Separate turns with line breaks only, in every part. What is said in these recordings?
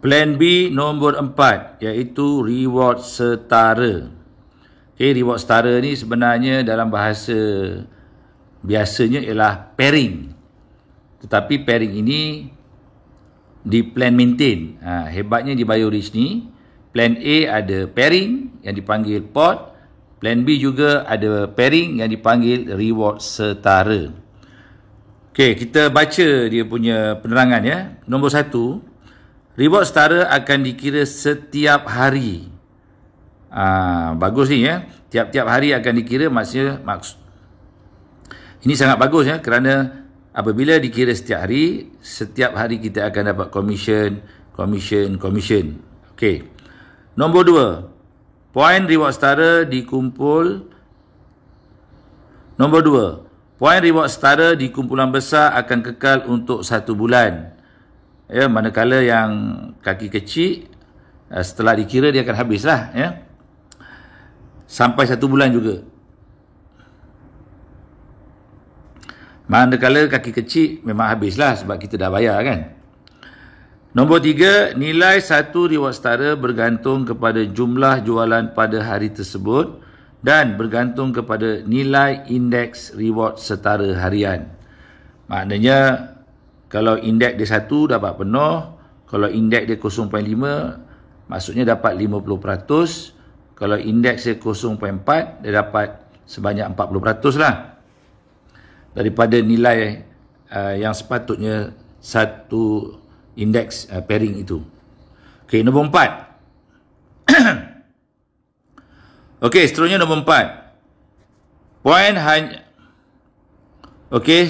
Plan B nombor 4 iaitu reward setara. Reward setara ni sebenarnya dalam bahasa biasanya ialah pairing. Tetapi pairing ini di plan maintain. Hebatnya di BioRich ni, plan A ada pairing yang dipanggil pot, plan B juga ada pairing yang dipanggil reward setara. Okey, kita baca dia punya penerangan ya. Nombor 1, reward setara akan dikira setiap hari. Bagus ni ya. Tiap-tiap hari akan dikira, maksudnya ini sangat bagus ya, kerana apabila dikira setiap hari kita akan dapat commission. Okey. Nombor 2, poin reward setara dikumpul. Nombor 2, poin reward setara di kumpulan besar akan kekal untuk 1 bulan. Ya, manakala yang kaki kecil setelah dikira dia akan habislah ya. Sampai 1 bulan juga. Manakala kaki kecil memang habislah sebab kita dah bayar kan. Nombor 3, nilai satu reward setara bergantung kepada jumlah jualan pada hari tersebut dan bergantung kepada nilai indeks reward setara harian. Maknanya kalau indeks dia 1 dapat penuh, kalau indeks dia 0.5 maksudnya dapat 50%, kalau indeks dia 0.4 dia dapat sebanyak 40% lah daripada nilai yang sepatutnya satu indeks pairing itu. Okey, nombor 4. Okey, seterusnya nombor 4.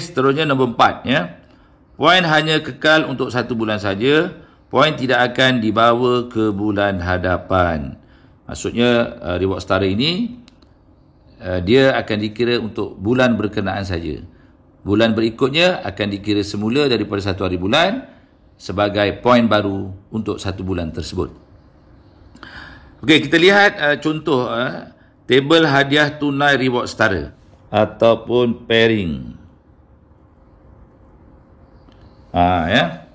Seterusnya nombor 4 ya. Poin hanya kekal untuk 1 bulan saja. Poin tidak akan dibawa ke bulan hadapan. Maksudnya reward setara ini dia akan dikira untuk bulan berkenaan saja. Bulan berikutnya akan dikira semula daripada 1 hari bulan sebagai poin baru untuk 1 bulan tersebut. Okey, kita lihat contoh tabel hadiah tunai reward setara ataupun pairing. Ya.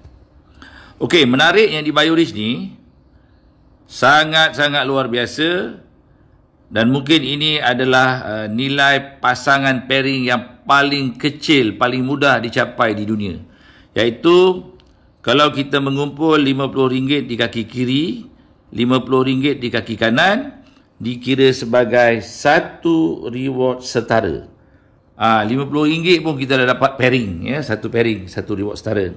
Okey, menarik yang di BioRich ni sangat-sangat luar biasa dan mungkin ini adalah nilai pasangan pairing yang paling kecil, paling mudah dicapai di dunia. Iaitu kalau kita mengumpul RM50 di kaki kiri, RM50 di kaki kanan, dikira sebagai satu reward setara. RM50 pun kita dah dapat pairing ya, satu pairing, satu reward setara.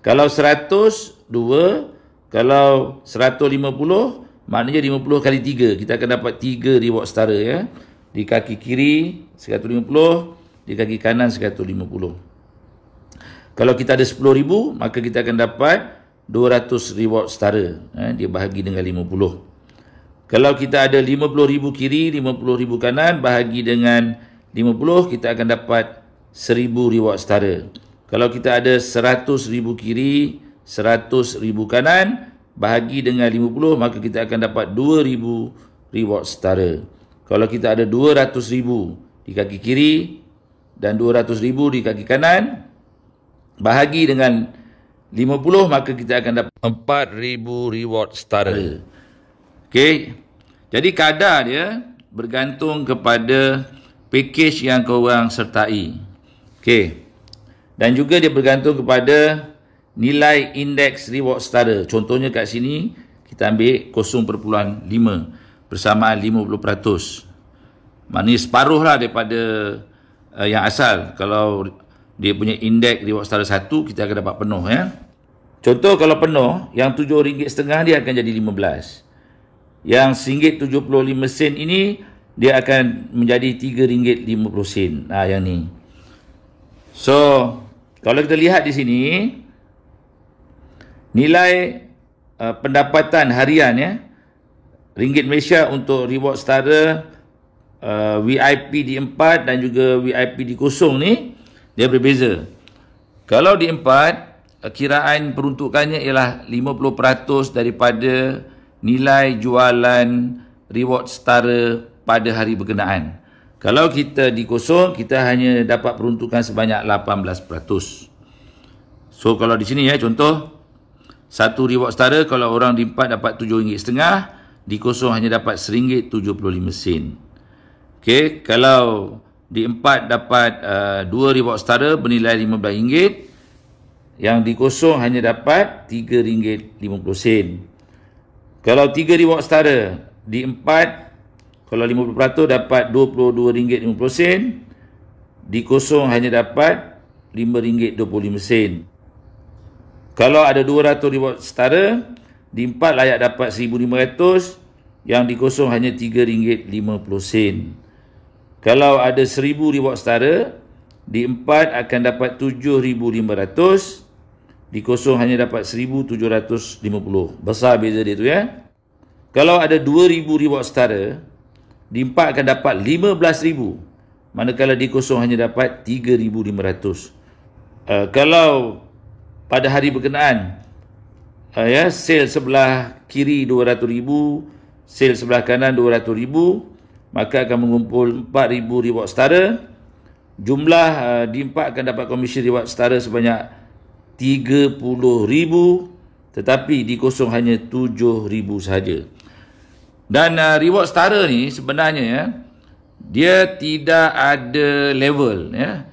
Kalau 100, 2, kalau 150, maknanya 50 kali 3. Kita akan dapat 3 reward setara ya. Di kaki kiri 150, di kaki kanan 150. Kalau kita ada 10,000, maka kita akan dapat 200 reward setara. Dia bahagi dengan 50. Kalau kita ada 50,000 kiri, 50,000 kanan, bahagi dengan 50, kita akan dapat 1,000 reward setara. Kalau kita ada 100,000 kiri, 100,000 kanan, bahagi dengan 50, maka kita akan dapat 2,000 reward setara. Kalau kita ada 200,000 di kaki kiri dan 200,000 di kaki kanan, bahagi dengan 50, maka kita akan dapat 4,000 reward setara. Okey. Jadi kadar dia bergantung kepada package yang korang sertai. Okey. Dan juga dia bergantung kepada nilai indeks reward setara. Contohnya kat sini kita ambil 0.5 bersamaan 50%. Maknanya separuh lah daripada yang asal. Kalau dia punya indeks reward setara 1, kita akan dapat penuh ya. Contoh kalau penuh, yang RM7.5 dia akan jadi 15. Yang RM1.75 ini dia akan menjadi RM3.50. Yang ni. So, kalau kita lihat di sini, nilai pendapatan harian ya, ringgit Malaysia untuk reward setara VIP di 4 dan juga VIP di 0 ni, dia berbeza. Kalau di 4, kiraan peruntukannya ialah 50% daripada nilai jualan reward setara pada hari berkenaan. Kalau kita di 0, kita hanya dapat peruntukan sebanyak 18%. So kalau di sini ya, contoh Satu reward setara, kalau orang di 4 dapat RM7.5, di kosong hanya dapat RM1.75. Okey, kalau di 4 dapat 2 reward setara bernilai RM15, yang di kosong hanya dapat RM3.50. Kalau 3 reward setara di 4, kalau 50% dapat RM22.50, di kosong hanya dapat RM5.25. Kalau ada 200 reward setara, di 4 layak dapat RM1,500, yang di kosong hanya RM3.50. Kalau ada 1000 reward setara, di 4 akan dapat RM7.500, di kosong hanya dapat RM1,750. Besar beza dia tu ya. Kalau ada 2000 reward setara, di 4 akan dapat RM15,000, manakala di kosong hanya dapat RM3.500. Kalau pada hari berkenaan, sale sebelah kiri RM200,000, sale sebelah kanan RM200,000, maka akan mengumpul 4000 reward setara. Jumlah di 4 akan dapat komisen reward setara sebanyak RM30,000, tetapi di kosong hanya RM7,000 sahaja. Dan reward setara ni sebenarnya dia tidak ada level ya.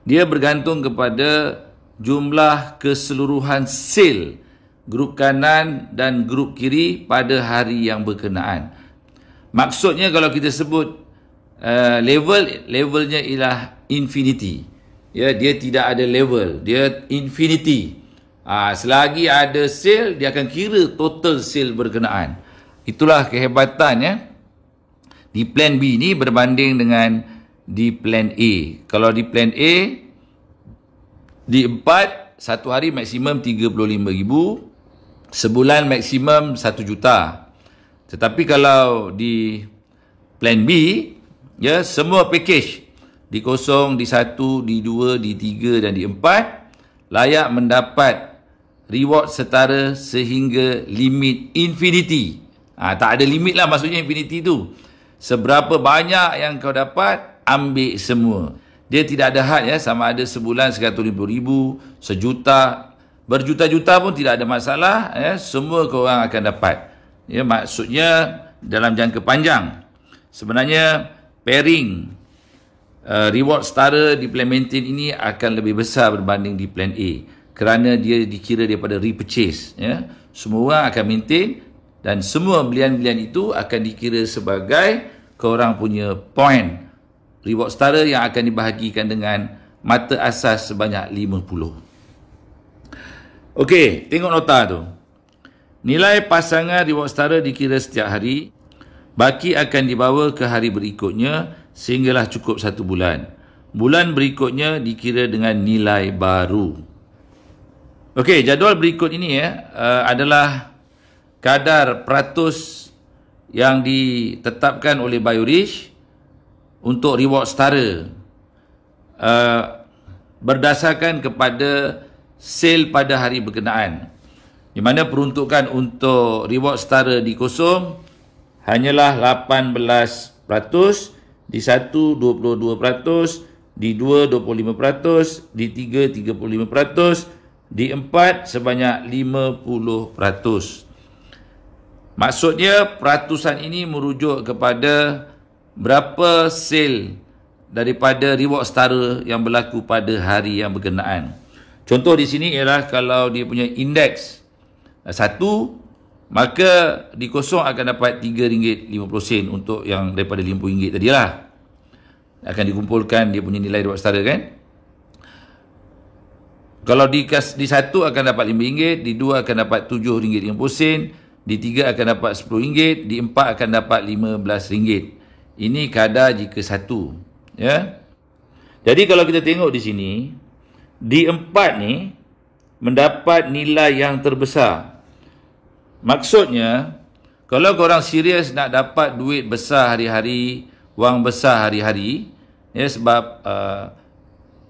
Dia bergantung kepada jumlah keseluruhan sale grup kanan dan grup kiri pada hari yang berkenaan. Maksudnya kalau kita sebut levelnya ialah infinity. Ya, dia tidak ada level, dia infinity. Selagi ada sale, dia akan kira total sale berkenaan. Itulah kehebatan ya. Di plan B ni berbanding dengan di plan A. Kalau di plan A, di 4, satu hari maksimum RM35,000, sebulan maksimum RM1,000,000. Tetapi kalau di plan B, ya, semua package di kosong, di 1, di 2, di 3 dan di 4 layak mendapat reward setara sehingga limit infinity. Tak ada limit lah maksudnya infinity tu. Seberapa banyak yang kau dapat, ambil semua. Dia tidak ada had ya, sama ada sebulan RM150,000, sejuta, berjuta-juta pun tidak ada masalah ya, semua korang akan dapat. Ya, maksudnya dalam jangka panjang. Sebenarnya pairing reward setara di plan maintain ini akan lebih besar berbanding di plan A, kerana dia dikira daripada repurchase ya. Semua orang akan maintain dan semua belian-belian itu akan dikira sebagai korang punya point reward setara yang akan dibahagikan dengan mata asas sebanyak 50. Okey, tengok nota tu. Nilai pasangan reward setara dikira setiap hari. Baki akan dibawa ke hari berikutnya sehinggalah cukup 1 bulan. Bulan berikutnya dikira dengan nilai baru. Okey, jadual berikut ini adalah kadar peratus yang ditetapkan oleh BioRich untuk reward setara berdasarkan kepada sale pada hari berkenaan, di mana peruntukan untuk reward setara di kosong hanyalah 18%, di 1 22%, di 2 25%, di 3 35%, di 4 sebanyak 50%. Maksudnya peratusan ini merujuk kepada berapa sale daripada reward setara yang berlaku pada hari yang berkenaan. Contoh di sini ialah kalau dia punya indeks 1, maka di kosong akan dapat RM3.50 untuk yang daripada RM50 tadi lah. Akan dikumpulkan dia punya nilai reward setara kan. Kalau di 1 akan dapat RM5, di 2 akan dapat RM7.50, di 3 akan dapat RM10, di 4 akan dapat RM15. Ini kadar jika 1. Ya. Jadi kalau kita tengok di sini, di 4 ni mendapat nilai yang terbesar. Maksudnya, kalau korang serius nak dapat duit besar hari-hari, wang besar hari-hari, ya, sebab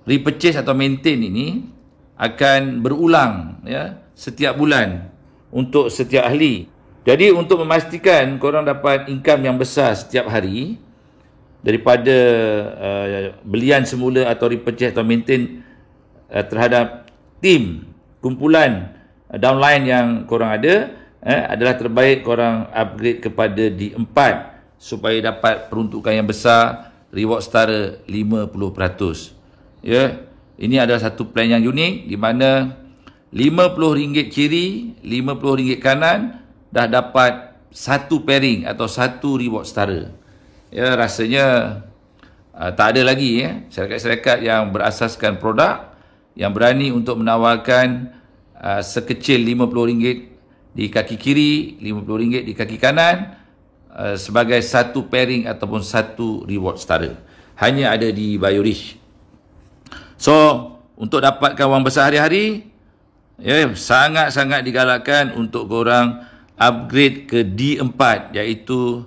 repurchase atau maintain ini akan berulang ya, setiap bulan untuk setiap ahli. Jadi untuk memastikan korang dapat income yang besar setiap hari daripada belian semula atau repurchase atau maintain terhadap tim, kumpulan downline yang korang ada adalah terbaik korang upgrade kepada D4 supaya dapat peruntukan yang besar, reward setara 50%. Ya, ini adalah satu plan yang unik di mana RM50 kiri, RM50 kanan dah dapat satu pairing atau satu reward setara. Ya, rasanya tak ada lagi syarikat-syarikat yang berasaskan produk yang berani untuk menawarkan sekecil RM50 di kaki kiri, RM50 di kaki kanan sebagai satu pairing ataupun satu reward setara. Hanya ada di Biorish. So, untuk dapatkan wang besar hari-hari, sangat-sangat digalakkan untuk korang upgrade ke D4, iaitu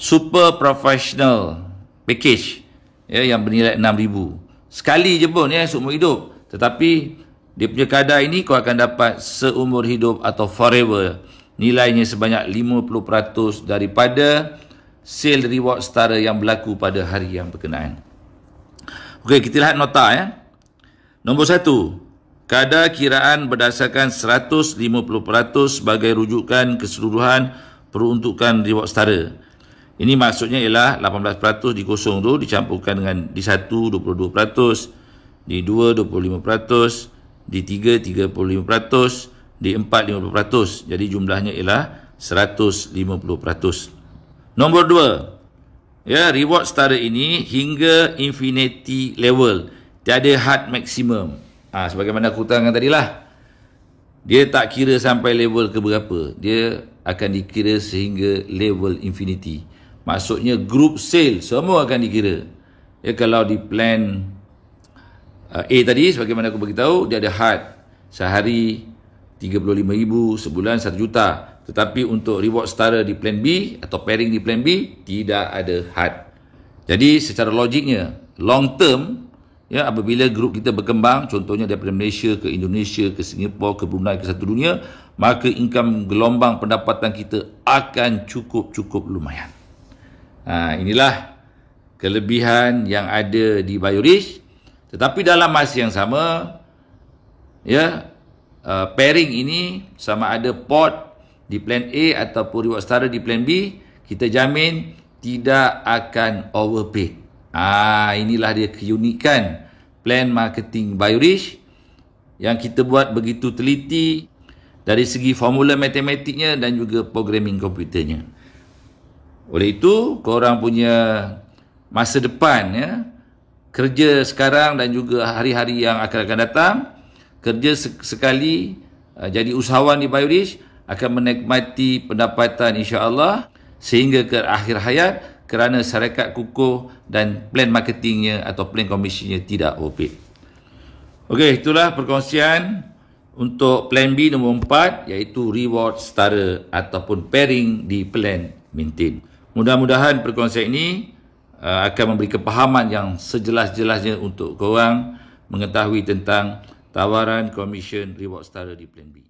Super Professional Package yang bernilai RM6,000. Sekali je pun seumur hidup. Tetapi dia punya kadar ini kau akan dapat seumur hidup atau forever. Nilainya sebanyak 50% daripada sale reward setara yang berlaku pada hari yang berkenaan. Okey, kita lihat nota Nombor 1. Kadar kiraan berdasarkan 150% sebagai rujukan keseluruhan peruntukan reward setara. Ini maksudnya ialah 18% di kosong tu dicampurkan dengan D1 22%, D2 25%, D3 35%, D4 50%. Jadi jumlahnya ialah 150%. Nombor 2. Reward setara ini hingga infinity level. Tiada had maksimum. Sebagaimana aku terangkan tadilah. Dia tak kira sampai level ke berapa. Dia akan dikira sehingga level infinity. Maksudnya group sale semua akan dikira. Kalau di plan A tadi, sebagaimana aku beritahu, dia ada had sehari 35,000, sebulan 1 juta. Tetapi untuk reward setara di plan B atau pairing di plan B, tidak ada had. Jadi secara logiknya, long term, apabila grup kita berkembang, contohnya daripada Malaysia ke Indonesia, ke Singapura, ke Brunei, ke satu dunia, maka income gelombang pendapatan kita akan cukup lumayan. Inilah kelebihan yang ada di Biorish. Tetapi dalam masa yang sama, pairing ini sama ada pot di plan A ataupun reward setara di plan B, kita jamin tidak akan overpaid. Inilah dia keunikan plan marketing Biorish yang kita buat begitu teliti dari segi formula matematiknya dan juga programming komputernya. Oleh itu, korang punya masa depan kerja sekarang dan juga hari-hari yang akan datang, kerja sekali jadi usahawan di Biorish, akan menikmati pendapatan insya-Allah sehingga ke akhir hayat kerana syarikat kukuh dan plan marketingnya atau plan komisinya tidak overpaid. Okey, itulah perkongsian untuk plan B nombor 4, iaitu reward setara ataupun pairing di plan maintain. Mudah-mudahan perkongsian ini akan memberi kepahaman yang sejelas-jelasnya untuk korang mengetahui tentang tawaran komisen reward setara di plan B.